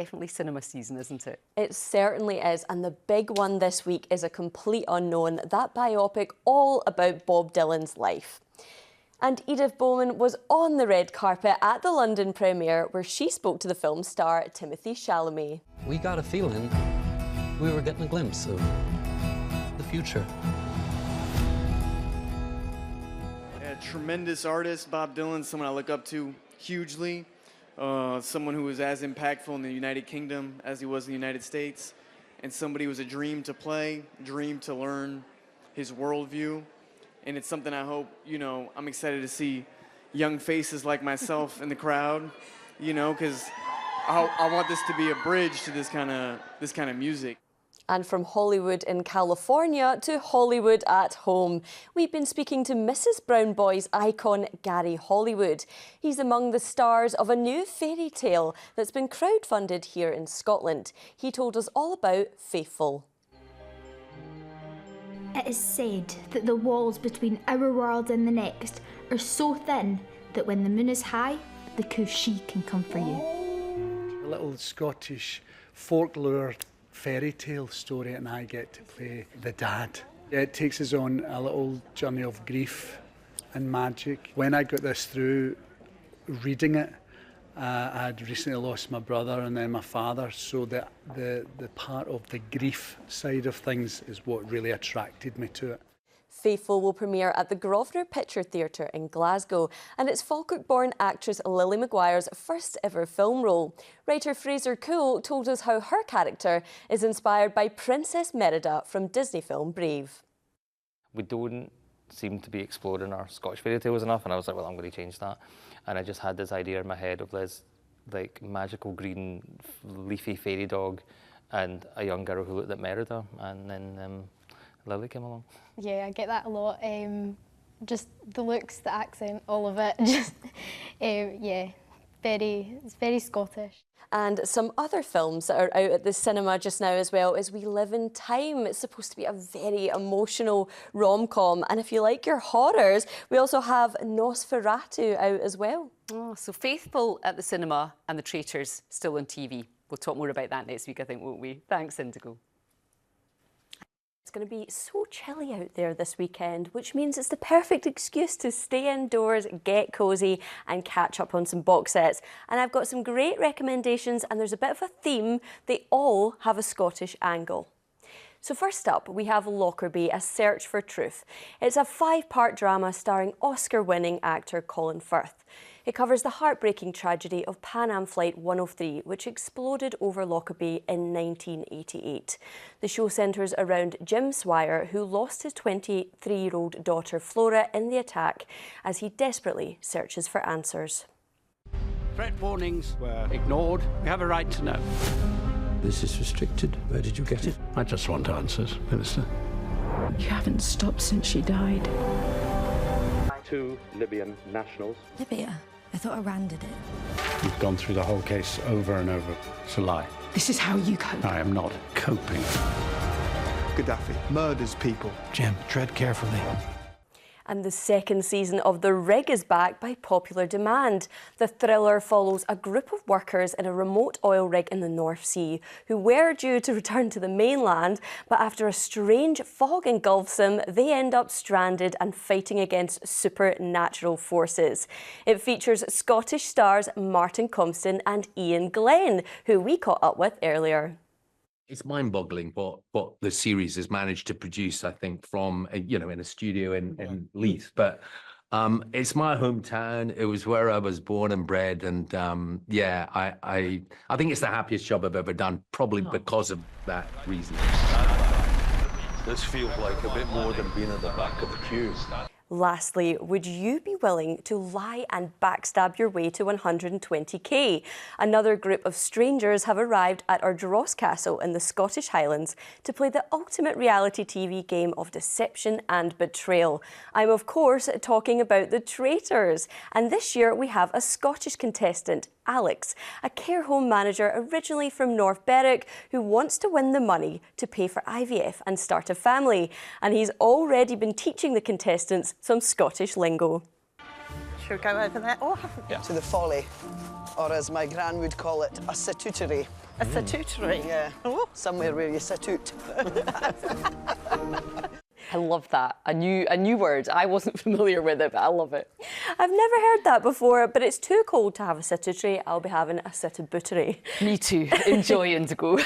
Definitely cinema season, isn't it? It certainly is, and the big one this week is A Complete Unknown, that biopic all about Bob Dylan's life. And Edith Bowman was on the red carpet at the London premiere where she spoke to the film star Timothée Chalamet. We got a feeling we were getting a glimpse of the future. A tremendous artist, Bob Dylan, someone I look up to hugely. Someone who was as impactful in the United Kingdom as he was in the United States, and somebody who was a dream to play, dream to learn his worldview. And it's something I hope, I'm excited to see young faces like myself in the crowd, because I want this to be a bridge to this kind of music. And from Hollywood in California to Hollywood at home, we've been speaking to Mrs. Brown Boy's icon, Gary Hollywood. He's among the stars of a new fairy tale that's been crowdfunded here in Scotland. He told us all about Faithful. It is said that the walls between our world and the next are so thin that when the moon is high, the Cooshie can come for you. A little Scottish folklore fairy tale story, and I get to play the dad. It takes us on a little journey of grief and magic. When I got this through reading it, I'd recently lost my brother and then my father, so the part of the grief side of things is what really attracted me to it. Faithful will premiere at the Grosvenor Picture Theatre in Glasgow, and it's Falkirk-born actress Lily McGuire's first ever film role. Writer Fraser Coole told us how her character is inspired by Princess Merida from Disney film Brave. We don't seem to be exploring our Scottish fairy tales enough, and I was like, well, I'm going to change that. And I just had this idea in my head of this like magical green leafy fairy dog and a young girl who looked at Merida, and then Lily came along. Yeah, I get that a lot. Just the looks, the accent, all of it. Just, yeah, it's very Scottish. And some other films that are out at the cinema just now as well is We Live in Time. It's supposed to be a very emotional rom-com. And if you like your horrors, we also have Nosferatu out as well. Oh, so Faithful at the cinema and The Traitors still on TV. We'll talk more about that next week, I think, won't we? Thanks, Indigo. It's going to be so chilly out there this weekend, which means it's the perfect excuse to stay indoors, get cosy and catch up on some box sets. And I've got some great recommendations, and there's a bit of a theme. They all have a Scottish angle. So first up, we have Lockerbie, A Search for Truth. It's a 5-part drama starring Oscar-winning actor Colin Firth. It covers the heartbreaking tragedy of Pan Am Flight 103, which exploded over Lockerbie in 1988. The show centres around Jim Swire, who lost his 23-year-old daughter Flora in the attack, as he desperately searches for answers. Threat warnings were ignored. We have a right to know. This is restricted. Where did you get it? I just want answers, Minister. You haven't stopped since she died. 2 Libyan nationals. Libya? I thought Iran did it. You've gone through the whole case over and over. It's a lie. This is how you cope. I am not coping. Gaddafi murders people. Jim, tread carefully. And the second season of The Rig is back by popular demand. The thriller follows a group of workers in a remote oil rig in the North Sea who were due to return to the mainland, but after a strange fog engulfs them, they end up stranded and fighting against supernatural forces. It features Scottish stars Martin Compston and Ian Glenn, who we caught up with earlier. It's mind-boggling what the series has managed to produce, I think, from, in a studio in Leith. But it's my hometown. It was where I was born and bred. And yeah, I think it's the happiest job I've ever done, probably because of that reason. This feels like a bit more than being at the back of the queue. Lastly, would you be willing to lie and backstab your way to 120k? Another group of strangers have arrived at Ardross Castle in the Scottish Highlands to play the ultimate reality TV game of deception and betrayal. I'm of course talking about The Traitors, and this year we have a Scottish contestant, Alex, a care home manager originally from North Berwick who wants to win the money to pay for IVF and start a family. And he's already been teaching the contestants some Scottish lingo. to go over there, or haven't you? To the folly, or as my gran would call it, a statutory. A statutory? Yeah, oh. Somewhere where you statute. I love that. A new word. I wasn't familiar with it, but I love it. I've never heard that before, but it's too cold to have a statutory. I'll be having a statutory. Me too. Enjoy, Indigo.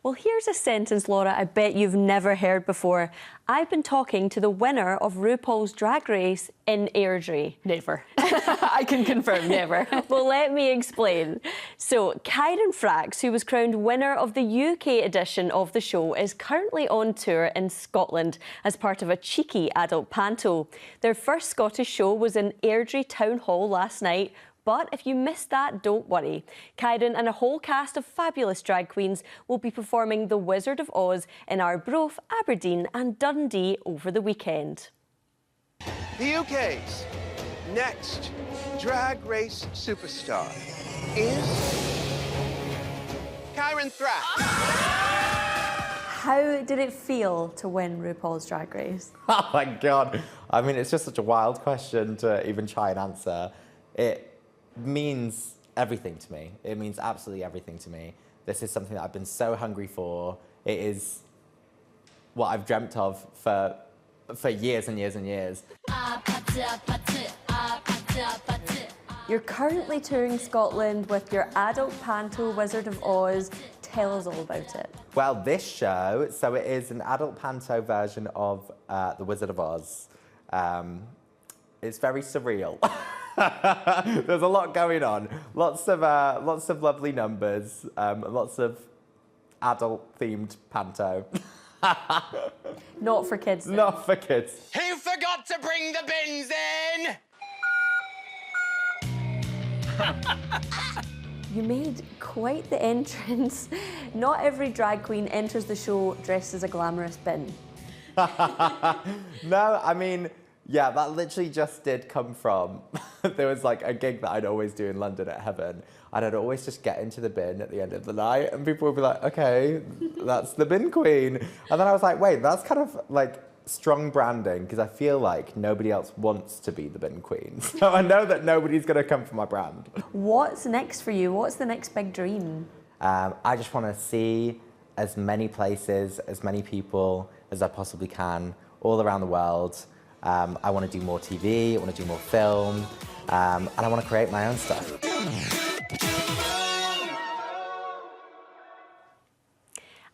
Well, here's a sentence, Laura, I bet you've never heard before. I've been talking to the winner of RuPaul's Drag Race in Airdrie. Never. I can confirm, never. Well, let me explain. So, Kyron Frax, who was crowned winner of the UK edition of the show, is currently on tour in Scotland as part of a cheeky adult panto. Their first Scottish show was in Airdrie Town Hall last night. But if you missed that, don't worry. Kyron and a whole cast of fabulous drag queens will be performing The Wizard of Oz in Arbroath, Aberdeen and Dundee over the weekend. The UK's next Drag Race superstar is Kyron Frax. How did it feel to win RuPaul's Drag Race? Oh my God. I mean, it's just such a wild question to even try and answer. It means everything to me. It means absolutely everything to me. This is something that I've been so hungry for. It is what I've dreamt of for years and years and years. You're currently touring Scotland with your adult panto Wizard of Oz. Tell us all about it. Well, this show, so it is an adult panto version of The Wizard of Oz. It's very surreal. There's a lot going on. Lots of lovely numbers. Lots of adult-themed panto. Not for kids. Then. Not for kids. Who forgot to bring the bins in? You made quite the entrance. Not every drag queen enters the show dressed as a glamorous bin. No, I mean, yeah, that literally just did come from, there was like a gig that I'd always do in London at Heaven, and I'd always just get into the bin at the end of the night, and people would be like, okay, that's the bin queen. And then I was like, wait, that's kind of like strong branding, because I feel like nobody else wants to be the bin queen. So I know that nobody's gonna come for my brand. What's next for you? What's the next big dream? I just wanna see as many places, as many people as I possibly can, all around the world. I want to do more TV, I want to do more film, and I want to create my own stuff.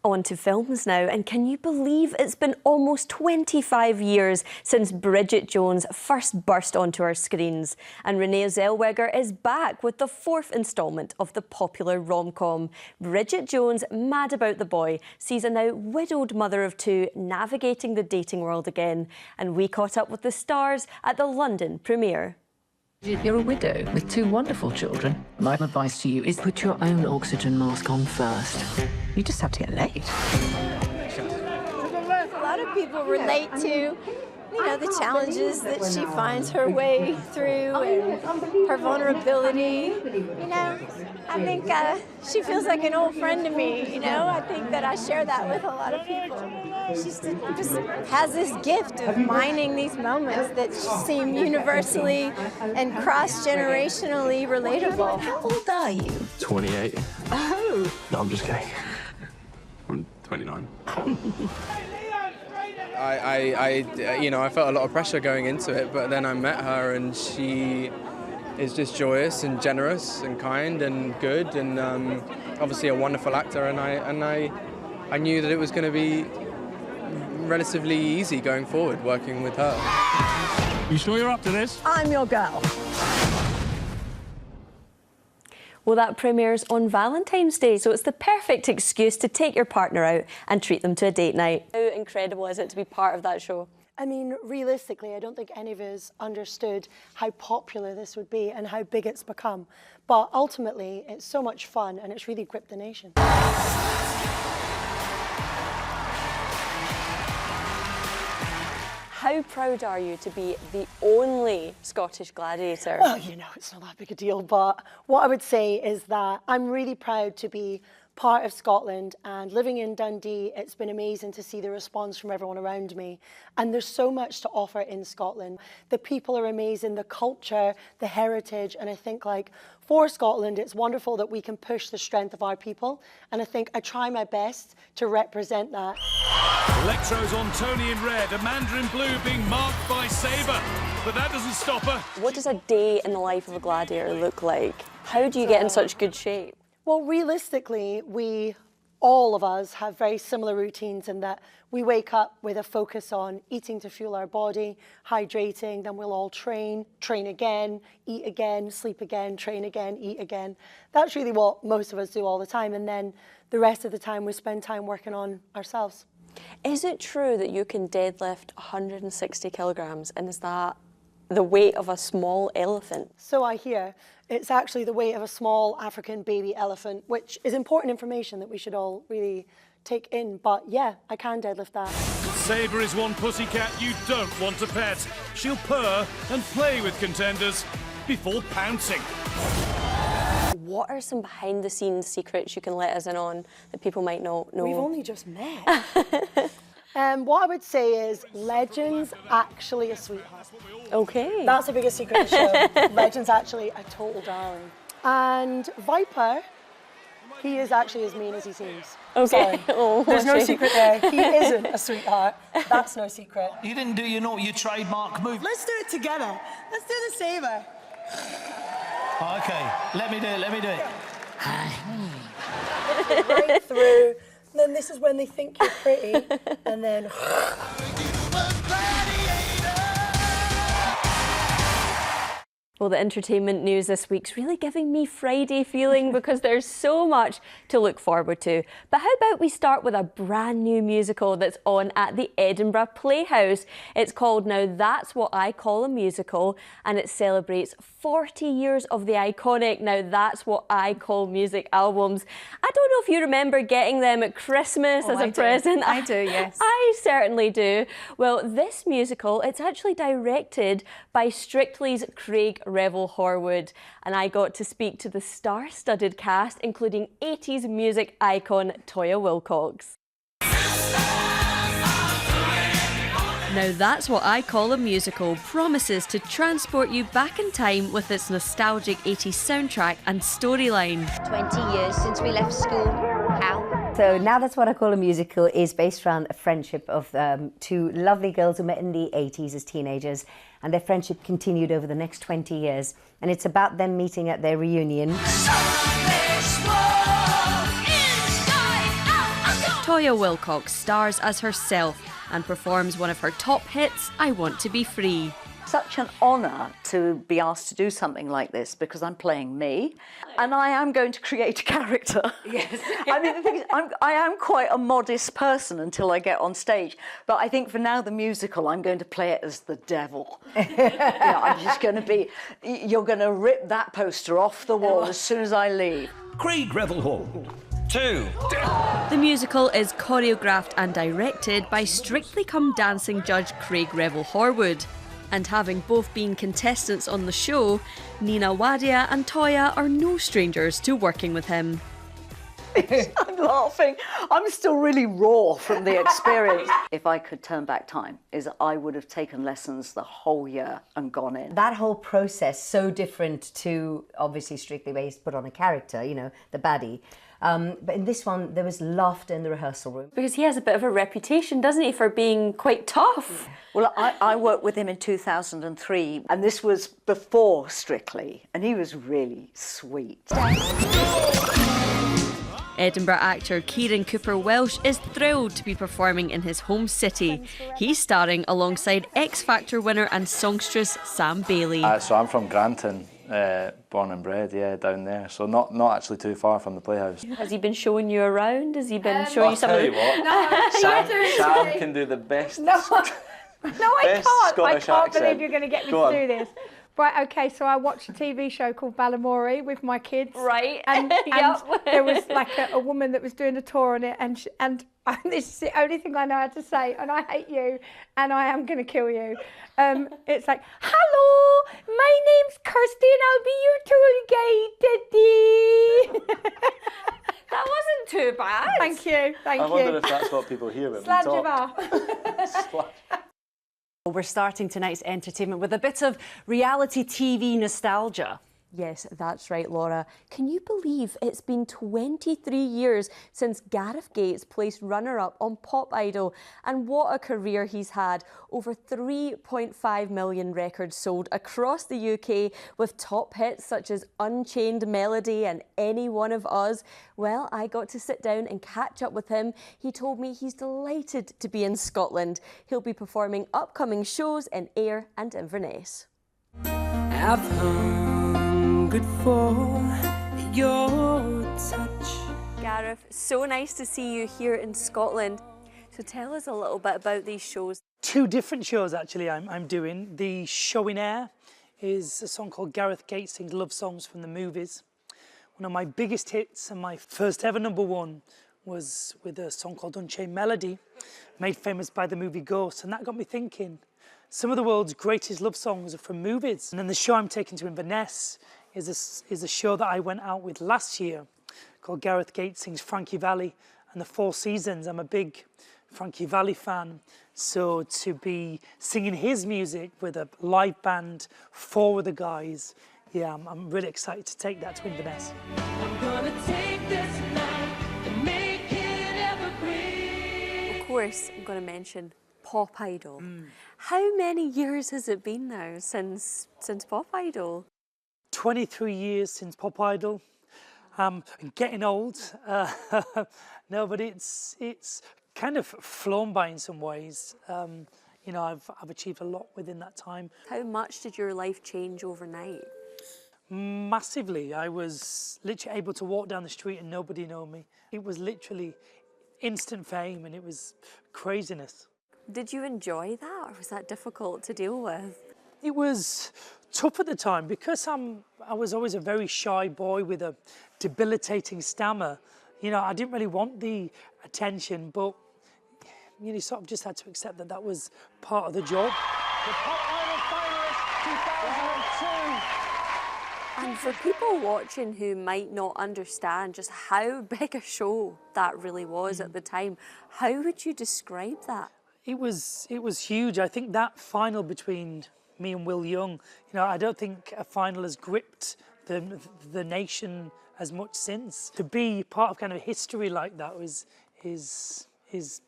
On to films now, and can you believe it's been almost 25 years since Bridget Jones first burst onto our screens, and Renee Zellweger is back with the 4th instalment of the popular rom-com. Bridget Jones, Mad About the Boy, sees a now widowed mother of 2 navigating the dating world again, and we caught up with the stars at the London premiere. You're a widow with 2 wonderful children. My advice to you is put your own oxygen mask on first. You just have to get laid. A lot of people relate to, you know, the challenges that she finds her way through and her vulnerability. You know, I think she feels like an old friend to me, you know? I think that I share that with a lot of people. She just has this gift of mining these moments that seem universally and cross-generationally relatable. How old are you? 28. Oh. No, I'm just kidding. I'm 29. I felt a lot of pressure going into it, but then I met her and she is just joyous and generous and kind and good and obviously a wonderful actor, and I knew that it was going to be relatively easy going forward working with her. You sure you're up to this? I'm your girl. Well, that premieres on Valentine's Day, so it's the perfect excuse to take your partner out and treat them to a date night. How incredible is it to be part of that show? I mean, realistically, I don't think any of us understood how popular this would be and how big it's become. But ultimately, it's so much fun and it's really gripped the nation. How proud are you to be the only Scottish gladiator? Well, you know, it's not that big a deal, but what I would say is that I'm really proud to be part of Scotland, and living in Dundee, it's been amazing to see the response from everyone around me. And there's so much to offer in Scotland. The people are amazing, the culture, the heritage, and I think like for Scotland, it's wonderful that we can push the strength of our people. And I think I try my best to represent that. Electro's on Tony in red, Amanda in blue being marked by Sabre. But that doesn't stop her. What does a day in the life of a gladiator look like? How do you get in such good shape? Well, realistically, all of us have very similar routines in that we wake up with a focus on eating to fuel our body, hydrating, then we'll all train again, eat again, sleep again, train again, eat again. That's really what most of us do all the time. And then the rest of the time we spend time working on ourselves. Is it true that you can deadlift 160 kilograms, and is that the weight of a small elephant? So I hear. It's actually the weight of a small African baby elephant, which is important information that we should all really take in. But yeah, I can deadlift that. Sabre is one pussycat you don't want to pet. She'll purr and play with contenders before pouncing. What are some behind-the-scenes secrets you can let us in on that people might not know? We've only just met. What I would say is Legend's actually a sweetheart. Okay. That's the biggest secret of the show. Legend's actually a total darling. And Viper, he is actually as mean as he seems. Okay. Oh, there's no secret there. He isn't a sweetheart. That's no secret. You didn't do your trademark move. Let's do it together. Let's do the Sabre. Okay, let me do it. Right through. Then this is when they think you're pretty, and then. Well, the entertainment news this week's really giving me Friday feeling because there's so much to look forward to. But how about we start with a brand new musical that's on at the Edinburgh Playhouse. It's called Now That's What I Call a Musical, and it celebrates 40 years of the iconic Now That's What I Call Music albums. I don't know if you remember getting them at Christmas as a present. I do, yes. I certainly do. Well, this musical, it's actually directed by Strictly's Craig Revel-Horwood, and I got to speak to the star-studded cast, including 80s music icon Toyah Willcox. Now That's What I Call a Musical promises to transport you back in time with its nostalgic 80s soundtrack and storyline. 20 years since we left school. How? So Now That's What I Call a Musical is based around a friendship of two lovely girls who met in the 80s as teenagers, and their friendship continued over the next 20 years. And it's about them meeting at their reunion. Toyah Willcox stars as herself and performs one of her top hits, I Want to Be Free. Such an honour to be asked to do something like this because I'm playing me and I am going to create a character. Yes. I mean, the thing is, I am quite a modest person until I get on stage, but I think for now the musical I'm going to play it as the devil. I'm just going to be, you're going to rip that poster off the wall as soon as I leave. Craig Revel-Horwood. 2. The musical is choreographed and directed by Strictly Come Dancing judge Craig Revel-Horwood. And having both been contestants on the show, Nina Wadia and Toyah are no strangers to working with him. I'm laughing. I'm still really raw from the experience. If I could turn back time, I would have taken lessons the whole year and gone in. That whole process, so different to obviously Strictly based, put on a character, you know, the baddie. But in this one, there was laughter in the rehearsal room. Because he has a bit of a reputation, doesn't he, for being quite tough? Well, I worked with him in 2003, and this was before Strictly, and he was really sweet. Edinburgh actor Kieran Cooper Welsh is thrilled to be performing in his home city. He's starring alongside X Factor winner and songstress Sam Bailey. So I'm from Granton, born and bred, down there. So not actually too far from the Playhouse. Has he been showing you around? Has he been showing you some of the... No, Sam can do the best. No, I can't. I can't believe you're going to get me to do this. Right, okay, so I watched a TV show called Balamory with my kids. Right. And there was like a woman that was doing a tour on it, and this is the only thing I know how to say, and I hate you, and I am going to kill you. It's like, hello, my name's Kirsty, and I'll be your tour guide today. That wasn't too bad. Thank you, thank you. I wonder if that's what people hear when we talk. We're starting tonight's entertainment with a bit of reality TV nostalgia. Yes, that's right, Laura. Can you believe it's been 23 years since Gareth Gates placed runner-up on Pop Idol? And what a career he's had. Over 3.5 million records sold across the UK with top hits such as Unchained Melody and Any One of Us. Well, I got to sit down and catch up with him. He told me he's delighted to be in Scotland. He'll be performing upcoming shows in Ayr and Inverness. I've hungered for your touch. Gareth, so nice to see you here in Scotland. So tell us a little bit about these shows. 2 different shows actually I'm doing. The show in Ayr is a song called Gareth Gates Sings Love Songs from the Movies. One of my biggest hits and my first ever #1 was with a song called Unchained Melody, made famous by the movie Ghost, and that got me thinking. Some of the world's greatest love songs are from movies. And then the show I'm taking to Inverness is a show that I went out with last year called Gareth Gates Sings Frankie Valli and the Four Seasons. I'm a big Frankie Valli fan, so to be singing his music with a live band, 4 of the guys, yeah, I'm really excited to take that to Inverness. I'm gonna take this night and make it evergreen. Of course, I'm going to mention Pop Idol. How many years has it been now since Pop Idol? 23 years since Pop Idol. I'm getting old. No, but it's kind of flown by in some ways. You know, I've achieved a lot within that time. How much did your life change overnight? Massively. I was literally able to walk down the street and nobody know me. It was literally instant fame and it was craziness. Did you enjoy that, or was that difficult to deal with? It was tough at the time because I was always a very shy boy with a debilitating stammer. You know, I didn't really want the attention, but you know, you sort of just had to accept that that was part of the job. The Pop Idol finalist 2002. And for people watching who might not understand just how big a show that really was at the time, how would you describe that? It was huge. I think that final between me and Will Young, you know, I don't think a final has gripped the nation as much since. To be part of kind of history like that is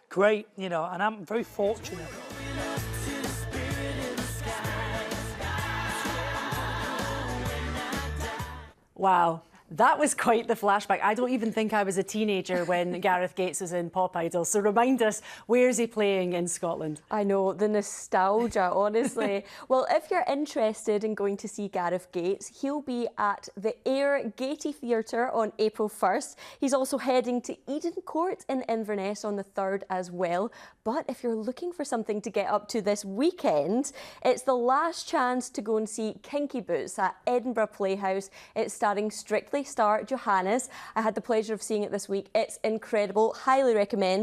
great, you know, and I'm very fortunate. Wow. That was quite the flashback. I don't even think I was a teenager when Gareth Gates was in Pop Idol. So remind us, where's he playing in Scotland? I know, the nostalgia, honestly. Well, if you're interested in going to see Gareth Gates, he'll be at the Ayr Gaiety Theatre on April 1st. He's also heading to Eden Court in Inverness on the 3rd as well. But if you're looking for something to get up to this weekend, it's the last chance to go and see Kinky Boots at Edinburgh Playhouse. It's starring Strictly star Johannes. I had the pleasure of seeing it this week. It's incredible. Highly recommend.